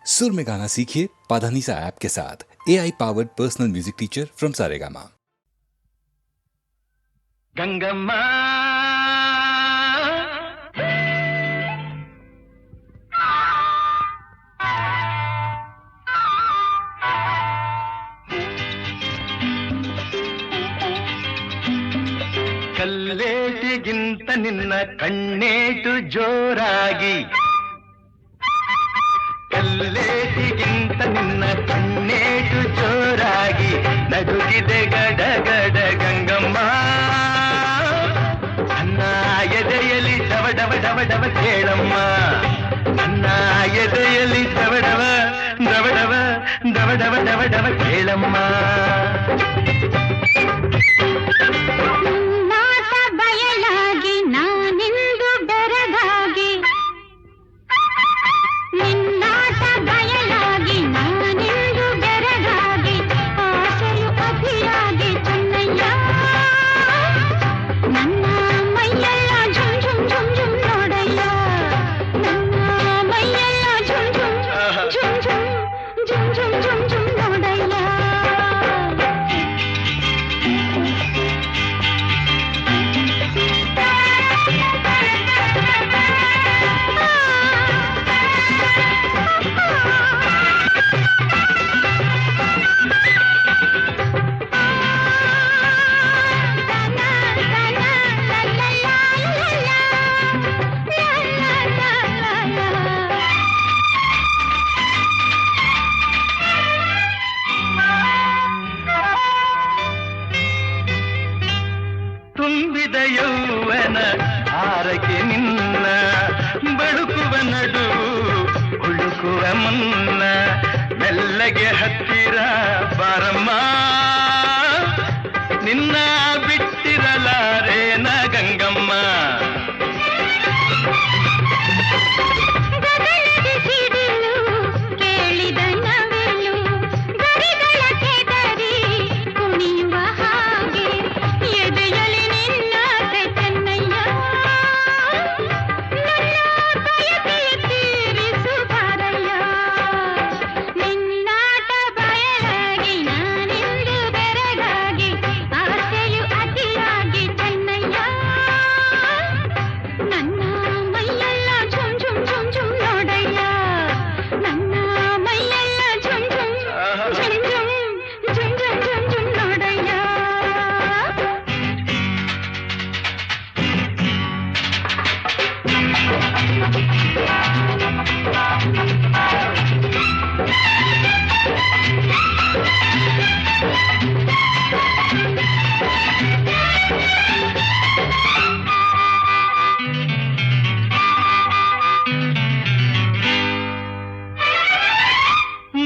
सुर में गाना सीखिए पाधानीसा ऐप के साथ। AI powered personal music teacher from Saregama. Gangamma ಕಲ್ಲೇಟಿಗಿಂತ ನಿನ್ನ ಕಣ್ಣೇಟು ಜೋರಾಗಿ, ಕಲ್ಲೇಟಿಗಿಂತ ನಿನ್ನ ಕಣ್ಣೇಟು ಜೋರಾಗಿ ನಡುಗಿದೆ ಗಡಗಡ ಗಂಗಮ್ಮ. ನನ್ನ ಎದೆಯಲ್ಲಿ ಡವ ಡವ ಡವ ಡವ ಕೇಳಮ್ಮ, ನನ್ನ ಎದೆಯಲ್ಲಿ ಡವ ಡವ ಡವ ಡವ ಡವ ಡವ ಡವ ಡವ ಕೇಳಮ್ಮ. ತುಂಬಿದ ಯೌವನ ಹಾರಕ್ಕೆ ನಿನ್ನ ಬಳುಕುವ ನಡು ಉಳುಕುವ ಮುನ್ನ ಮೆಲ್ಲಗೆ ಹತ್ತಿರ ಬಾರಮ್ಮ, ನಿನ್ನ ಬಿಟ್ಟಿರಲಾರೇನ ಗಂಗಮ್ಮ.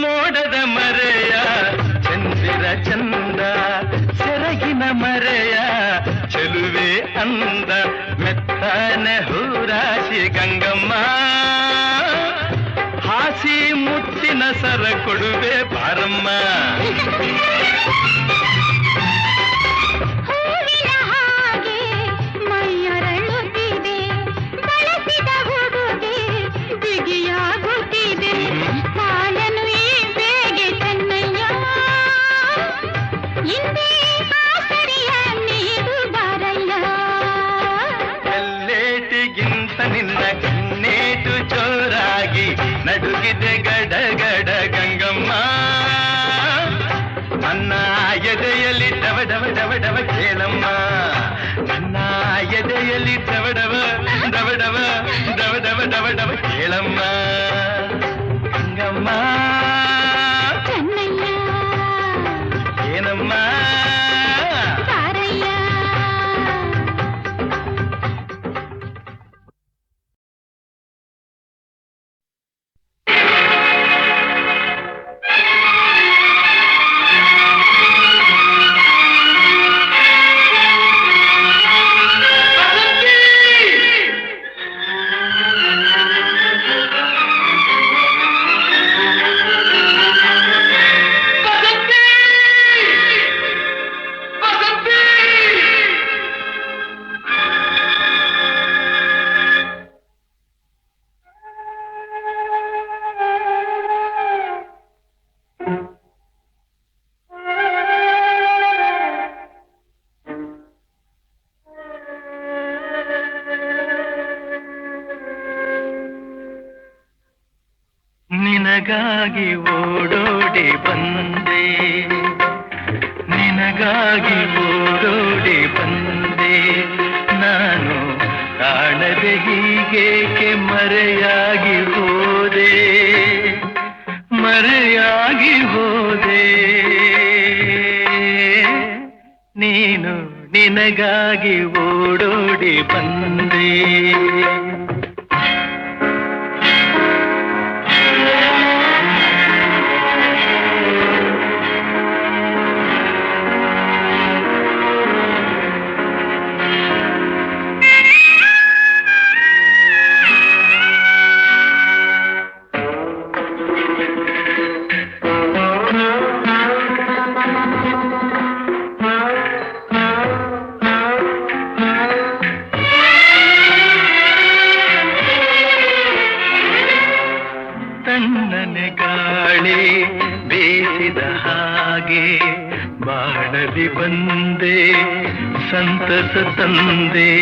ಮೋಡದ ಮರೆಯ ಚಂದಿರ ಚಂದ, ಸೆರಗಿನ ಮರೆಯ ಚೆಲುವೆ ಅಂದ, ಮೆತ್ತನೆ ಹೂರಾಶಿ ಗಂಗಮ್ಮ. ಹಾಸಿ ಮುತ್ತಿನ ಸರ ಕೊಡುವೆ ಬಾರಮ್ಮ. ಕಲ್ಲೇಟಿಗಿಂತ ನಿನ್ನ ಕಣ್ಣೇಟು ಜೋರಾಗಿ ನಡುಗಿದೆ ಗಡಗಡ ಗಂಗಮ್ಮ. ನನ್ನ ಎದೆಯಲ್ಲಿ ಡವ ಡವ ಡವ ಡವ ಕೇಳಮ್ಮ, ನನ್ನ ಎದೆಯಲ್ಲಿ ಡವ ಡವ ಡವ ಡವ ಡವ ಡವ ಡವ ಡವ ಕೇಳಮ್ಮ ಗಂಗಮ್ಮ. ಏನಮ್ಮ ನಿನಗಾಗಿ ಓಡೋಡಿ ಬಂದೆ, ನಿನಗಾಗಿ ಓಡೋಡಿ ಬಂದೆ. ನಾನು ಕಾಣದೆ ಹೀಗೇಕೆ ಮರೆಯಾಗಿ ಹೋದೆ, ಮರೆಯಾಗಿ ಹೋದೆ. ನೀನು ನಿನಗಾಗಿ ಓಡೋಡಿ ಬಂದೆ. ತಣ್ಣನೆ ಗಾಳಿ ಬೇಸಿದ ಹಾಗೆ ಬಾಳಲಿ ಬಂದೆ, ಸಂತಸ ತಂದೆ.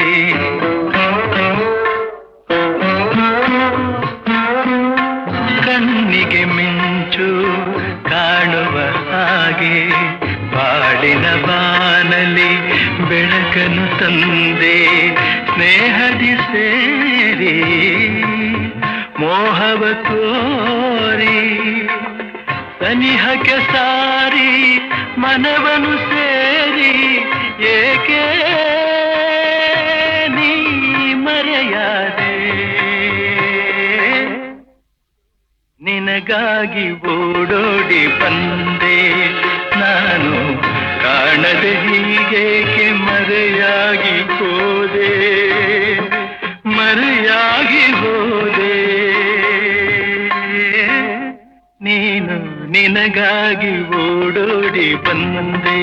ಕಣ್ಣಿಗೆ ಮಿಂಚು ಕಾಣುವ ಹಾಗೆ ಬಾಳಿನ ಬಾನಲಿ ಬೆಳಕನ್ನು ತಂದೆ. ಸ್ನೇಹದಿ ಸೇರಿ ಮೋಹವ ತೋರಿ ಸನಿಹಕ್ಕೆ ಸಾರಿ ಮನವನು ಸೇರಿ ಏಕೆ ನೀ ಮರೆಯಾದೆ. ನಿನಗಾಗಿ ಓಡೋಡಿ ಬಂದೆ, ನಾನು ಕಾಣದೆ ಹೀಗೇಕೆ ಮರೆಯಾಗಿ ಹೋದೆ, ಮರೆಯಾಗಿ ಹೋದೆ. ನೀನು ನಿನಗಾಗಿ ಓಡೋಡಿ ಬಂದೆ.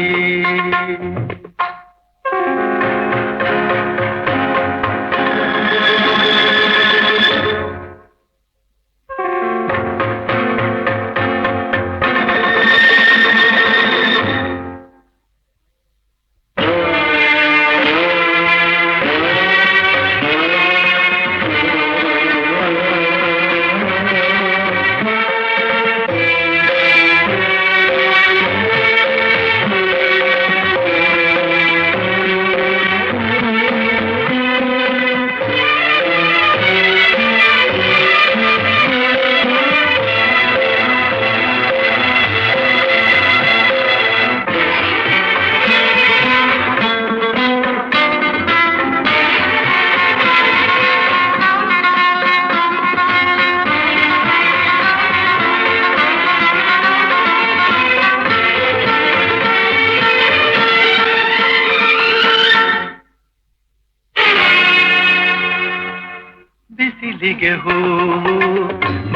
ಬಿಸಿಲಿಗೆ ಹೂವು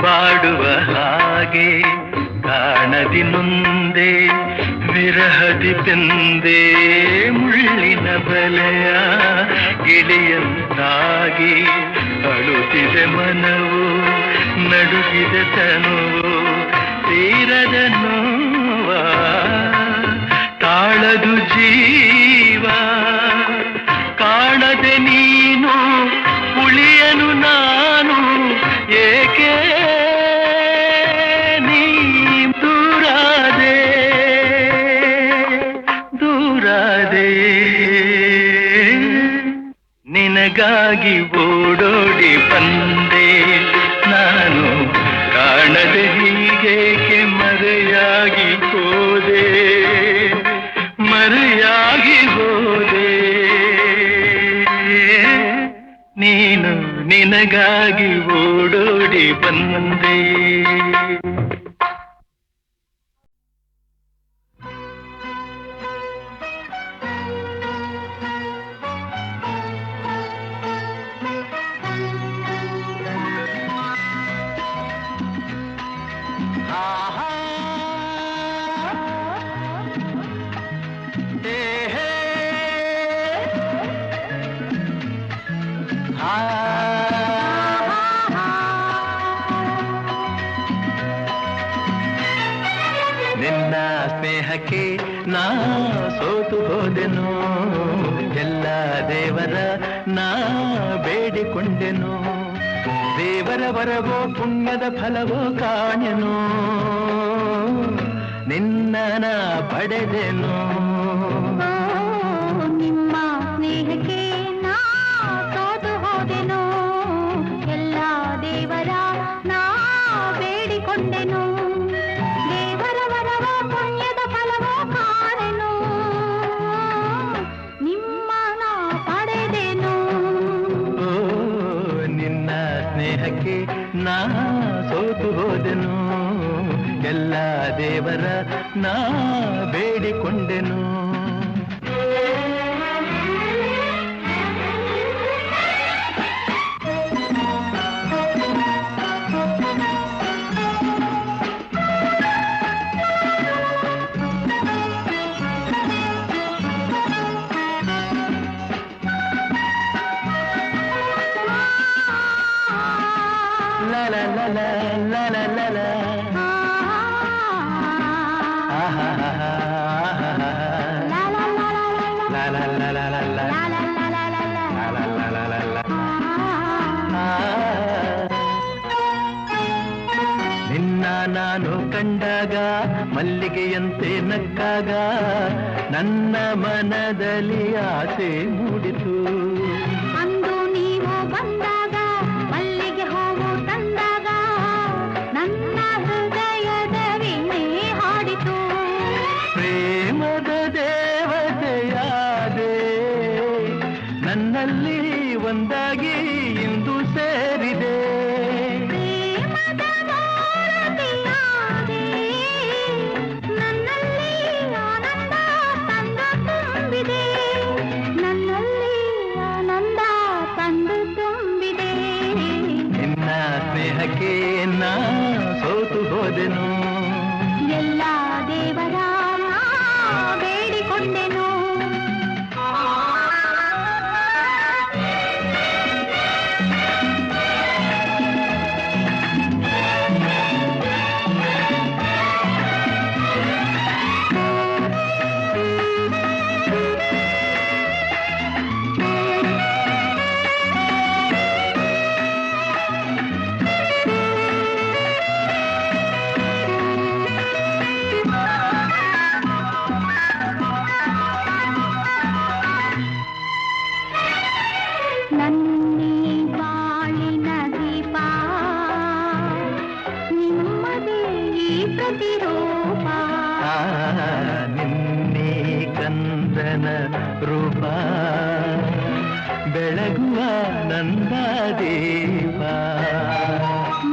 ಬಾಡುವ ಹಾಗೆ ಕಾಣದಿ ನೊಂದೆ, ವಿರಹದಿ ಬೆಂದೆ. ಮುಳ್ಳಿನ ಬಲೆಯ ಗಿಳಿಯಂತಾಗಿ ಅಳುತ್ತಿದೆ ಮನವು, ನಡುಗಿದೆ ತನುವು. ತೀರದ ನೋವ ತಾಳದು ಜೀವ, ಕಾಣದೆ ನೀನು ಉಳಿಯನು ನಾನು ಏಕೆ ನೀ ದೂರಾದೆ, ದೂರಾದೆ. ನಿನಗಾಗಿ ಓಡೋಡಿ ಬಂದೆ, ನಾನು ಕಾಣದೆ ಹೀಗೇಕೆ ಮರೆಯಾಗಿ ಹೋದೆ, ಮರೆಯಾಗಿ ಹೋದೆ. ನೀನು ನಿನಗಾಗಿ ಓಡೋಡಿ ಬಂದೆ. ನಿನ್ನ ಸ್ನೇಹಕ್ಕೆ ನಾ ಸೋತು ಹೋದೆನು, ಎಲ್ಲ ದೇವರ ನಾ ಬೇಡಿಕೊಂಡೆನು. ದೇವರ ವರವೋ ಪುಣ್ಯದ ಫಲವೋ ಕಾಣೆನು ನಿನ್ನ ಪಡೆದೆನು ನಿಮ್ಮ ಸ್ನೇಹಕ್ಕೆ ನಾ ಸೋತು ಹೋದೆನು ಎಲ್ಲ ದೇವರ ನಾ ಬೇಡಿಕೊಂಡೆನು ದೇವರ ವರವ ಪುಣ್ಯದ ಫಲವೋ ಕಾಣೆನು ನಿಮ್ಮ ನಾ ಪಡೆದೆನು ನಿನ್ನ ಸ್ನೇಹಕ್ಕೆ ನಾ ಸೋತು ಹೋದೆನು ಎಲ್ಲ ದೇವರ ನಾ ಬೇಡಿಕೊಂಡೆನು la la la la la la la la ನಿನ್ನ ನಾನು ಕಂಡಾಗ ಮಲ್ಲಿಗೆಯಂತೆ ನಕ್ಕಾಗ ನನ್ನ ಮನದಲ್ಲಿ ಆಸೆ ಮೂಡಿತು ಅಂದು ನೀವು ಬಂದಾಗ ಮಲ್ಲಿಗೆ ಹೂವು ತಂದಾಗ ನನ್ನ ಹೃದಯದ ವೀಣೆ ಹಾಡಿತು ಪ್ರೇಮದ ದೇವತೆಯಾದೆ ನನ್ನಲ್ಲಿ ಒಂದಾಗಿ ಇಂದು ಸೇರಿದೆ ಪ್ರೇಮದ ಭಾರತಿಯಾದೆ ನನ್ನಲ್ಲಿ ಆನಂದ ತಂದು ತುಂಬಿದೆ ನನ್ನಲ್ಲಿ ಆನಂದ ತಂದು ತುಂಬಿದೆ ನಿನ್ನ ಸ್ನೇಹಕ್ಕೆ ನಾ ಸೋತು ಹೋದೆನು ಎಲ್ಲ ದೇವರ ನಾ ಬೇಡಿಕೊಂಡೆನು ನನ್ನಿ ಬಾಳಿನ ದೀಪ ನಿಮ್ಮದೇ ಈ ಪ್ರತಿರೂಪ ನಿನ್ನೆ ಕಂದನ ರೂಪ ಬೆಳಗುವ ನಂದ ದೀಪ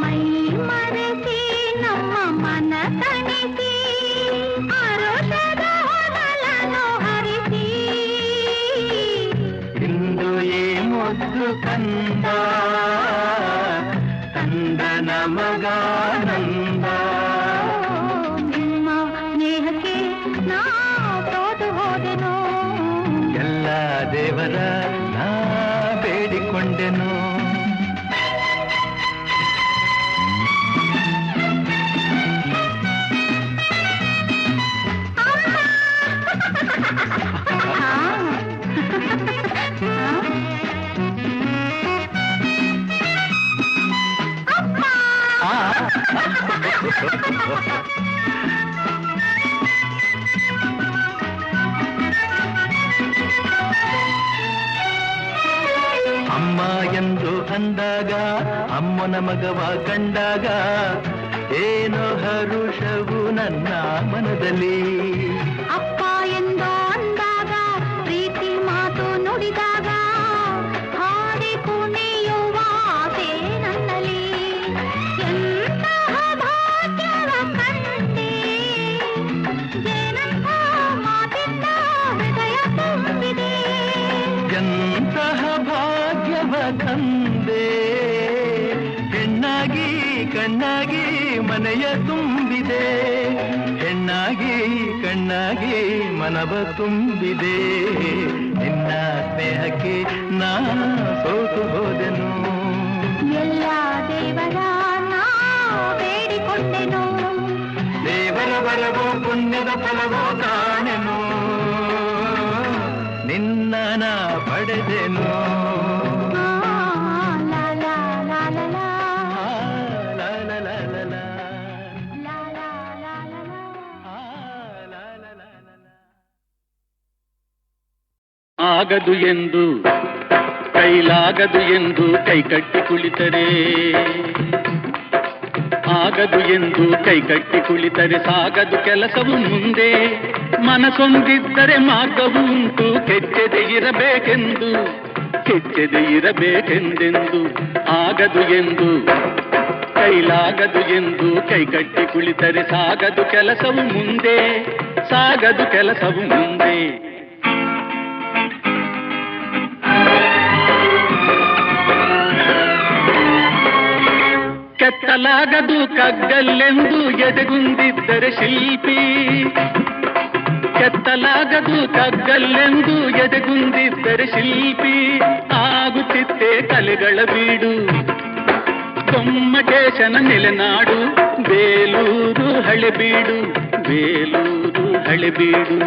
ಮೈ ಮರೆಸಿ ನಮ್ಮ ಮನ ತಣಿಸಿ ಅರುಷದ ಹೊನಲನ್ನು ಹರಿಸಿ ಇಂದು ಈ ಮುದ್ದು ಕಂದ ಕಂದನ ಮಗಾನಂದ ನಿಮ್ಮ ಸ್ನೇಹಕ್ಕೆ ನಾ ಸೋತು ಹೋದೆನು ಎಲ್ಲ ದೇವರ ನಾ ಬೇಡಿಕೊಂಡೆನು ಅಮ್ಮ ಎಂದು ಅಂದಾಗ ಅಮ್ಮನ ಮಗವ ಕಂಡಾಗ ಏನೋ ಹರುಷವು ನನ್ನ ಮನದಲ್ಲಿ ಅಪ್ಪ ಎಂದು ಅಂದಾಗ ಪ್ರೀತಿ ಮಾತು ನುಡಿದಾಗ ಹಾಡಿ ಕುಣಿಯುವ ಆಸೆ ನನ್ನಲ್ಲಿ ಎಂತಹ ಭಾಗ್ಯವ ಕಂಡೆ ಏನಂತ ಮಾತಿಂದ ಹೃದಯ ತುಂಬಿದೆ ಎಂತಹ ಭಾಗ್ಯವ ಕಂದೆ ಹೆಣ್ಣಾಗಿ ಕಣ್ಣಾಗಿ ಮನೆಯ ತುಂಬಿದೆ ಹೆಣ್ಣಾಗಿ ಕಣ್ಣಾಗಿ ಮನವ ತುಂಬಿದೆ ನಿನ್ನ ಸ್ನೇಹಕ್ಕೆ ನಾ ಸೋತು ಹೋದೆನು ಎಲ್ಲ ದೇವರ ನಾ ಬೇಡಿಕೊಂಡೆನು ದೇವರ ವರವೋ ಪುಣ್ಯದ ಫಲವೋ ಕಾಣೆನು ನಿನ್ನ ನಾ ಪಡೆದೆನು ಲಾ ಲಾ ಲಾ ಲಾ ಆಗದು ಎಂದು ಕೈಲಾಗದು ಎಂದು ಕೈಕಟ್ಟಿ ಕುಳಿತರೆ, ಆಗದು ಎಂದು ಕೈಕಟ್ಟಿ ಕುಳಿತರೆ ಸಾಗದು ಕೆಲಸವು ಮುಂದೆ. ಮನಸೊಂದಿದ್ದರೆ ಮಾರ್ಗವು ಉಂಟು, ಕೆಚ್ಚದೆ ಇರಬೇಕೆಂದು, ಕೆಚ್ಚದೆ ಇರಬೇಕೆಂದೆಂದು. ಆಗದು ಎಂದು ಕೈಲಾಗದು ಎಂದು ಕೈಕಟ್ಟಿ ಕುಳಿತರೆ ಸಾಗದು ಕೆಲಸವು ಮುಂದೆ, ಸಾಗದು ಕೆಲಸವು ಮುಂದೆ. ಕೆತ್ತಲಾಗದು ಕಗ್ಗಲ್ಲೆಂದು ಎದೆಗುಂದಿದ್ದರೆ ಶಿಲ್ಪಿ, ಕೆತ್ತಲಾಗದು ಕಗ್ಗಲ್ಲೆಂದು ಎದೆಗುಂದಿದ್ದರೆ ಶಿಲ್ಪಿ. ಆಗುತ್ತಿತ್ತೆ ಕಲೆಗಳ ಬೀಡು, ಗೊಮ್ಮಟೇಶನ ನೆಲೆನಾಡು, ಬೇಲೂರು ಹಳೆಬೀಡು, ಬೇಲೂರು ಹಳೆಬೀಡು.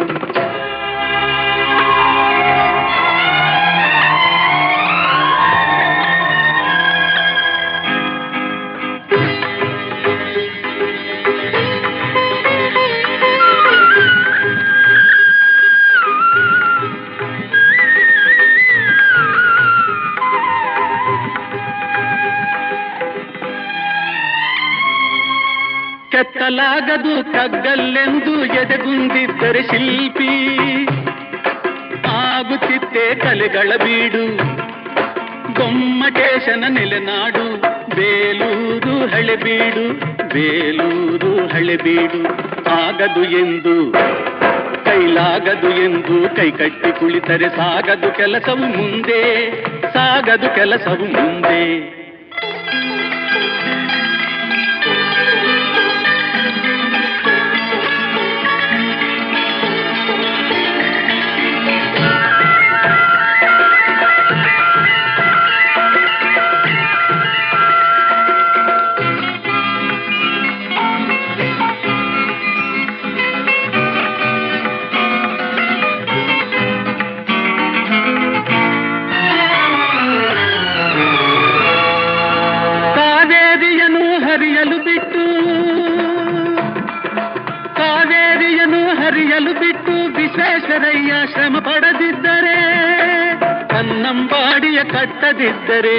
ಕೆತ್ತಲಾಗದು ಕಗ್ಗಲ್ಲೆಂದು ಎದೆಗುಂದಿದ್ದರೆ ಶಿಲ್ಪಿ. ಆಗುತ್ತಿತ್ತೆ ಕಲೆಗಳ ಬೀಡು, ಗೊಮ್ಮಟೇಶನ ನೆಲೆನಾಡು, ಬೇಲೂರು ಹಳೆಬೀಡು, ಬೇಲೂರು ಹಳೆಬೀಡು. ಆಗದು ಎಂದು ಕೈಲಾಗದು ಎಂದು ಕೈಕಟ್ಟಿ ಕುಳಿತರೆ ಸಾಗದು ಕೆಲಸವು ಮುಂದೆ, ಸಾಗದು ಕೆಲಸವು ಮುಂದೆ. ಹರಿಯಲು ಬಿಟ್ಟು ವಿಶ್ವೇಶ್ವರಯ್ಯ ಶ್ರಮ ಪಡದಿದ್ದರೆ, ಕನ್ನಂಬಾಡಿಯ ಕಟ್ಟದಿದ್ದರೆ,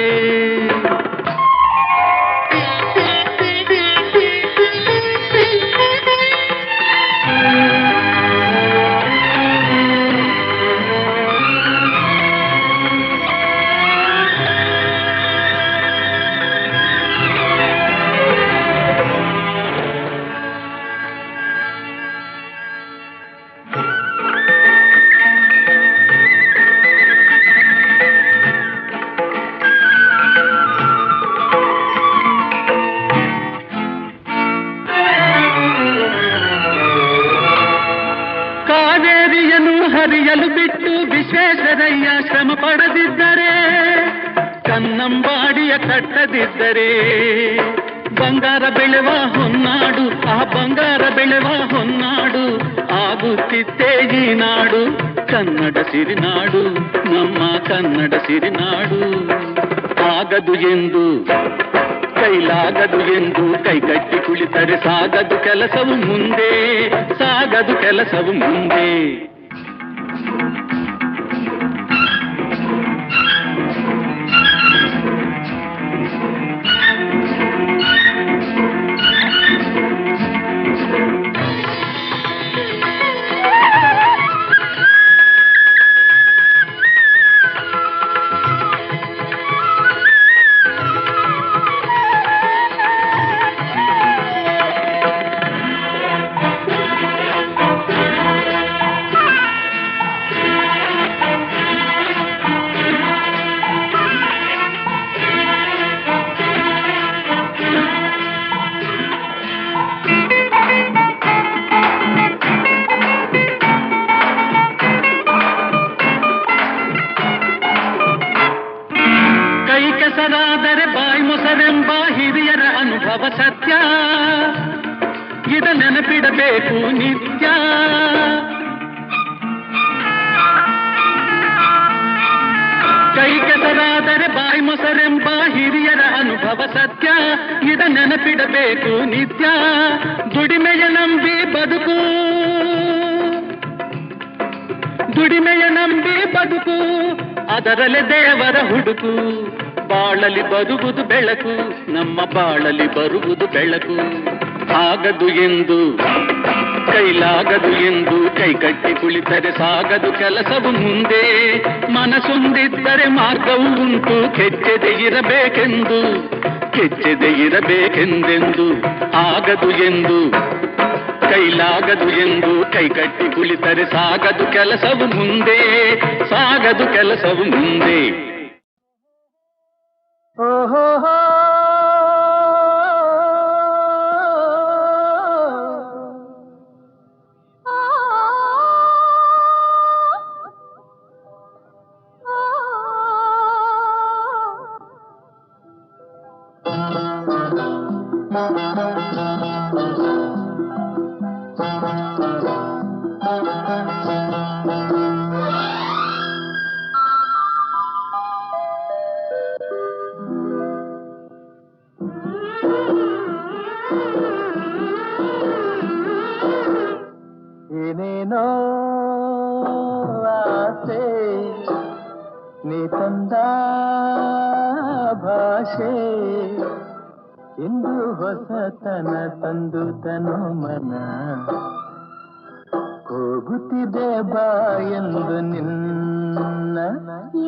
ಹರಿಯಲು ಬಿಟ್ಟು ವಿಶ್ವೇಶ್ವರಯ್ಯ ಶ್ರಮ ಪಡದಿದ್ದರೆ, ಕನ್ನಂಬಾಡಿಯ ಕಟ್ಟದಿದ್ದರೆ, ಬಂಗಾರ ಬೆಳೆವ ಹೊನ್ನಾಡು, ಆ ಬಂಗಾರ ಬೆಳೆವ ಹೊನ್ನಾಡು ಆಗುತ್ತಿತ್ತೇ ಈ ನಾಡು, ಕನ್ನಡ ಸಿರಿನಾಡು, ನಮ್ಮ ಕನ್ನಡ ಸಿರಿನಾಡು. ಆಗದು ಎಂದು ಕೈಲಾಗದು ಎಂದು ಕೈಕಟ್ಟಿ ಕುಳಿತರೆ ಸಾಗದು ಕೆಲಸವು ಮುಂದೆ, ಸಾಗದು ಕೆಲಸವು ಮುಂದೆ. ಕೆಸರಾದರೆ ಬಾಯಿ ಮೊಸರೆಂಬ ಹಿರಿಯರ ಅನುಭವ ಸತ್ಯ, ಇದ ನೆನಪಿಡಬೇಕು ನಿತ್ಯ. ಕೈ ಕೆಸರಾದರೆ ಬಾಯಿ ಮೊಸರೆಂಬ ಹಿರಿಯರ ಅನುಭವ ಸತ್ಯ, ಇದ ನೆನಪಿಡಬೇಕು ನಿತ್ಯ. ದುಡಿಮೆಯ ನಂಬಿ ಬದುಕು, ದುಡಿಮೆಯ ನಂಬಿ ಬದುಕು, ಅದರಲ್ಲೇ ದೇವರ ಹುಡುಕು. ಬಾಳಲಿ ಬರುವುದು ಬೆಳಕು, ನಮ್ಮ ಬಾಳಲಿ ಬರುವುದು ಬೆಳಕು. ಆಗದು ಎಂದು ಕೈಲಾಗದು ಎಂದು ಕೈಕಟ್ಟಿ ಕುಳಿತರೆ ಸಾಗದು ಕೆಲಸವು ಮುಂದೆ. ಮನಸ್ಸೊಂದಿದ್ದರೆ ಮಾರ್ಗವು ಉಂಟು, ಕೆಚ್ಚದೆ ಇರಬೇಕೆಂದು ಕೆಚ್ಚದೆ ಇರಬೇಕೆಂದೆಂದು. ಆಗದು ಎಂದು ಕೈಲಾಗದು ಎಂದು ಕೈಕಟ್ಟಿ ಕುಳಿತರೆ ಸಾಗದು ಕೆಲಸವು ಮುಂದೆ, ಸಾಗದು ಕೆಲಸವು ಮುಂದೆ. ಓಹೋ ಏನೇನೋ ಆಸೆ ನೀ ತಂದ ಭಾಷೆ, ಇಂದು ಹೊಸತನ ತಂದು ತನು ಮನ ಹೋಗುತ್ತಿದೆ ಬಾ ಎಂದು ನಿನ್ನ.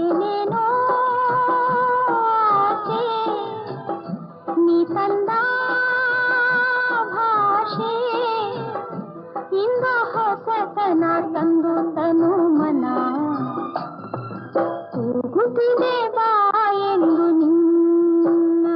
ಏನೇನೋ ಆಸೆ ನೀ ತಂದ ಭಾಷೆ, ಇಂದು ಹೊಸತನ ತಂದು ತನು ಮನ ಹೋಗುತ್ತಿದೆ ಬಾ ಎಂದು ನಿನ್ನ.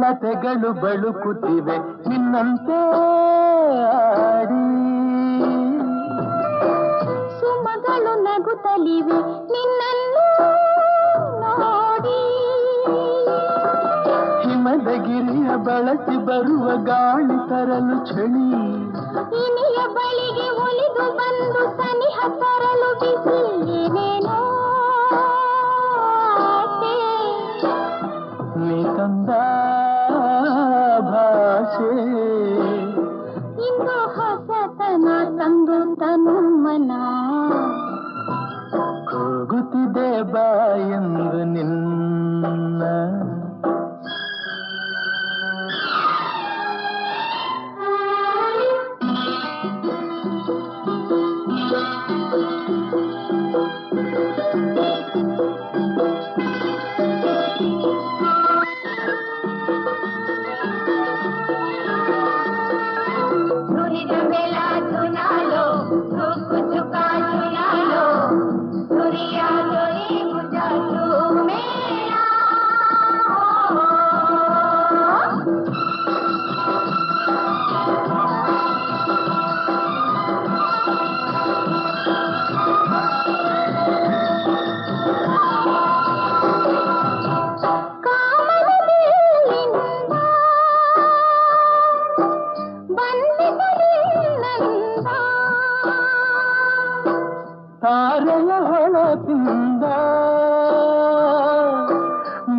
ಲತೆಗಳು ಬಳುಕುತ್ತಿವೆ ನಿನ್ನಂತೆ ಆಡಿ, ಸುಮಗಳು ನಗುತ್ತಲಿವೆ ನಿನ್ನನ್ನು ನೋಡಿ. ಹಿಮದ ಗಿರಿಯ ಬಳಸಿ ಬರುವ ಗಾಳಿ ತರಲು ಚಳಿ, ಇನಿಯ ಬಳಿಗೆ ಒಲಿದು ಬಂದು ಸನಿಹ ತರಲು ಬಿಸಿ. ಏನೇನೋ ಆಸೆ ನೀ ತಂದ ಭಾಷೆ, ಇಂದು ಹೊಸತನ ತಂದು ತನು ಮನ ಹೋಗುತ್ತಿದೆ ಬಾ ಎಂದು ನಿನ್ನ. ತಾರೆಯ ಹೊಳಪಿಂದ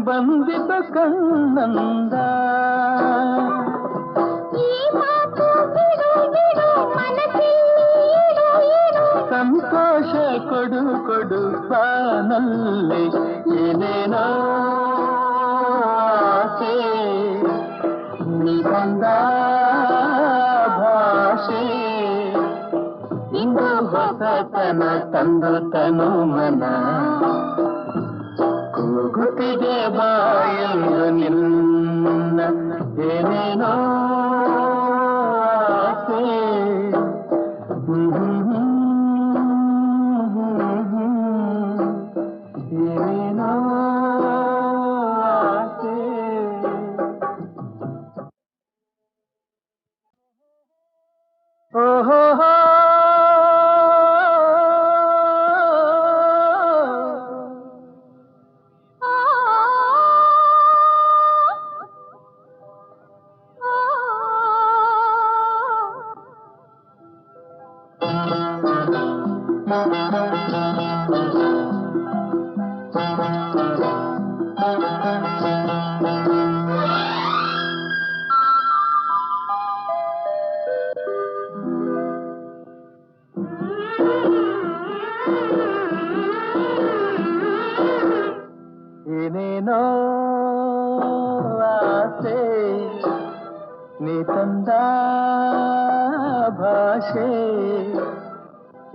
ಬಂದಿದ್ದ ಕಣ್ಣಂದ, ಈ ಮಾತು ಬಿಡು ಬಿಡು ಮನಸ್ಸಿಡು ಇಡು. ಸಂತೋಷ ಕೊಡು ಕೊಡು ಬಾನಲ್ಲಿ. ಏನೇನೋ ಆಸೆ ನೀ ಬಂದ ಭಾಷೆ, ಇಂದು ಹೊಸತನ ತಂದು ತನು ಮನ ಕೂಗುತ್ತಿದೆ ಬಾ ಎಂದು ನಿನ್ನ. ಏನೇನೋ ಆಸೆ ಏನೇನೋ ಏನೇನೋ ಆಸೆ ನೀ ತಂದ ಭಾಷೆ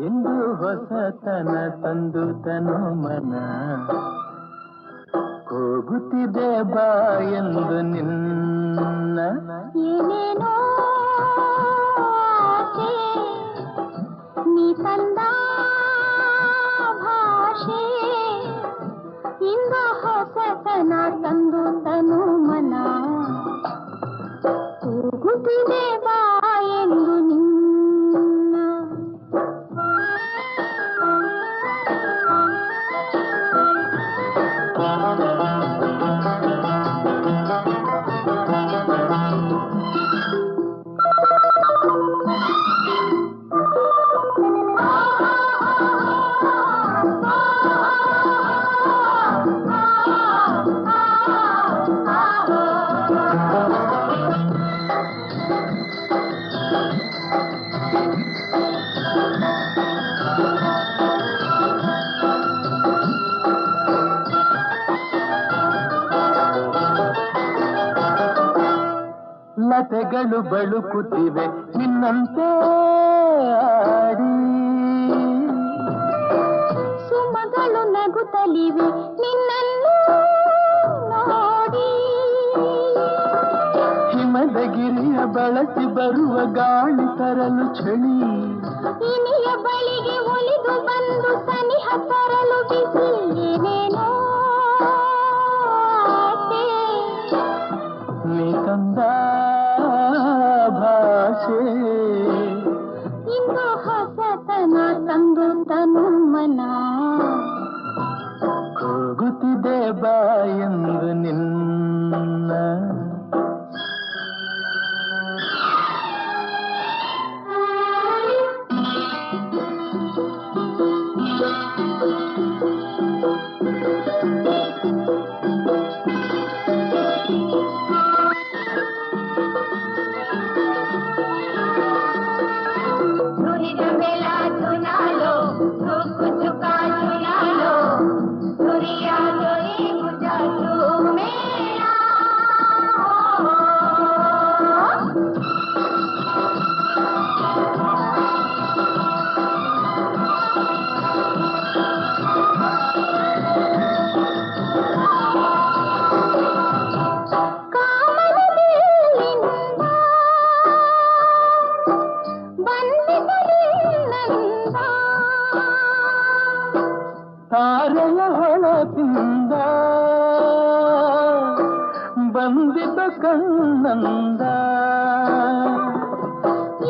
ಇಂದು ಹೊಸತನ ತಂದು ತನು ಮನ ಹೋಗುತ್ತಿದೆ ಬಾ ಎಂದು ನಿನ್ನ ಏನೇನೋ ಆಸೆ ನೀ ತಂದ ಭಾಷೆ ಇಂದು ಹೊಸತನ ತಂದು ತನು ಮನ ಹೋಗುತ್ತಿದೆ ಬಾ ಎಂದು ನಿನ್ನ ಲತೆಗಳು ಬಳುಕುತ್ತಿವೆ ನಿನ್ನಂತೆ ಆಡಿ ಸುಮಗಳು ನಗುತ್ತಲಿವೆ ನಿನ್ನನ್ನು ನೋಡಿ ಹಿಮದ ಗಿರಿಯ ಬಳಸಿ ಬರುವ ಗಾಳಿ ತರಲು ಚಳಿ ಇನಿಯ ಬಳಿಗೆ ಒಲಿದು ಬಂದು ಸನಿಹ ತರಲು ಬಿಸಿ ಏನೇನೋ ಆಸೆ ನೀ ತಂದ ಭಾಷೆ ಇಂದು ಹೊಸತನ ತಂದು ತನು ಮನ ಹೋಗುತ್ತಿದೆ ಬಾ ಎಂದು ನಿನ್ನ ತಾರೆಯ ಹೊಳಪಿಂದ ಬಂದಿದ್ದ ಕಣ್ಣಂದ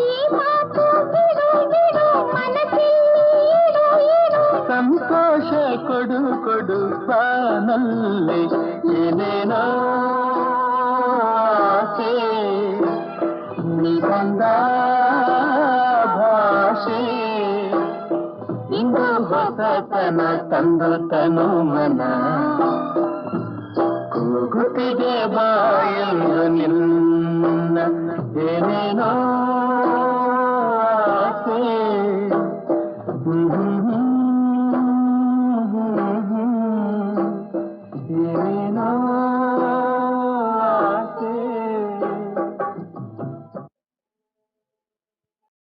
ಈ ಮಾತು ಬಿಡು ಬಿಡು ಮನಸ್ಸಿಲ್ಲಿ ಇಡು ಇಡು ಸಂತೋಷ ಕೊಡು ಕೊಡು ಬಾನಲ್ಲಿ ಏನೇನೋ ಆಸೆ ನೀ ಬಂದ ಭಾಷೆ ಇಂದು ಹೊಸತನ ತಂದು ತನು ಮನ ಕೂಗುತ್ತಿದೆ ಬಾ ಎಂದು ನಿನ್ನ ಏನೇನೋ